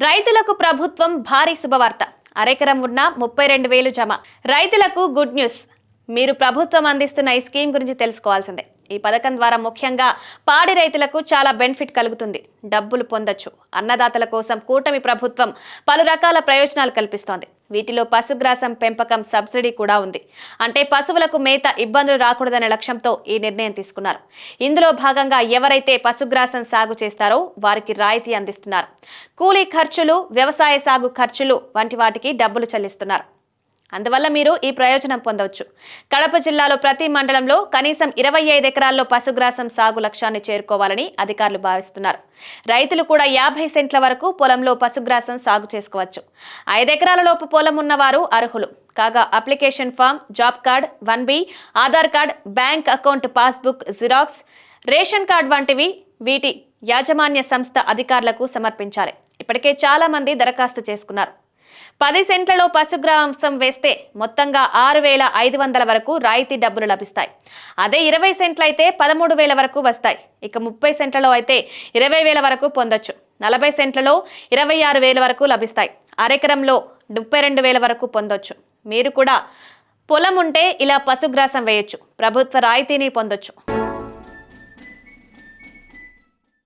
రైతులకు ప్రభుత్వం భారీ శుభవార్త. అరెకరం ఉన్న 32,000 జమ. రైతులకు గుడ్ న్యూస్. మీరు ప్రభుత్వం అందిస్తున్న ఈ స్కీమ్ గురించి తెలుసుకోవాల్సిందే. ఈ పథకం ద్వారా ముఖ్యంగా పాడి రైతులకు చాలా బెనిఫిట్ కలుగుతుంది. డబ్బులు పొందొచ్చు. అన్నదాతల కోసం కూటమి ప్రభుత్వం పలు రకాల ప్రయోజనాలు కల్పిస్తోంది. వీటిలో పశుగ్రాసం పెంపకం సబ్సిడీ కూడా ఉంది. అంటే పశువులకు మేత ఇబ్బందులు రాకూడదనే లక్ష్యంతో ఈ నిర్ణయం తీసుకున్నారు. ఇందులో భాగంగా ఎవరైతే పశుగ్రాసం సాగు చేస్తారో వారికి రాయితీ అందిస్తున్నారు. కూలీ ఖర్చులు, వ్యవసాయ సాగు ఖర్చులు వంటి వాటికి డబ్బులు చెల్లిస్తున్నారు. అందువల్ల మీరు ఈ ప్రయోజనం పొందవచ్చు. కడప జిల్లాలో ప్రతి మండలంలో కనీసం 25 ఎకరాల్లో పశుగ్రాసం సాగు లక్ష్యాన్ని చేరుకోవాలని అధికారులు భావిస్తున్నారు. రైతులు కూడా 50 సెంట్ల వరకు పొలంలో పశుగ్రాసం సాగు చేసుకోవచ్చు. 5 ఎకరాల లోపు పొలం ఉన్నవారు అర్హులు కాగా application form, job card, 1B, Aadhaar card, bank account passbook xerox, ration card వంటివి వీటి యాజమాన్య సంస్థ అధికారులకు సమర్పించాలి. ఇప్పటికే చాలా మంది దరఖాస్తు చేసుకున్నారు. 10 సెంట్లలో పశుగ్రాసం వేస్తే మొత్తంగా 6,500 వరకు రాయితీ డబ్బులు లభిస్తాయి. అదే 20 సెంట్లు అయితే 13,000 వరకు వస్తాయి. ఇక 30 సెంట్లలో అయితే 20,000 వరకు పొందొచ్చు. 40 సెంట్లలో 26,000 వరకు లభిస్తాయి. అరెకరంలో 32,000 వరకు పొందొచ్చు. మీరు కూడా పొలం ఉంటే ఇలా పశుగ్రాసం వేయొచ్చు. ప్రభుత్వ రాయితీని పొందొచ్చు.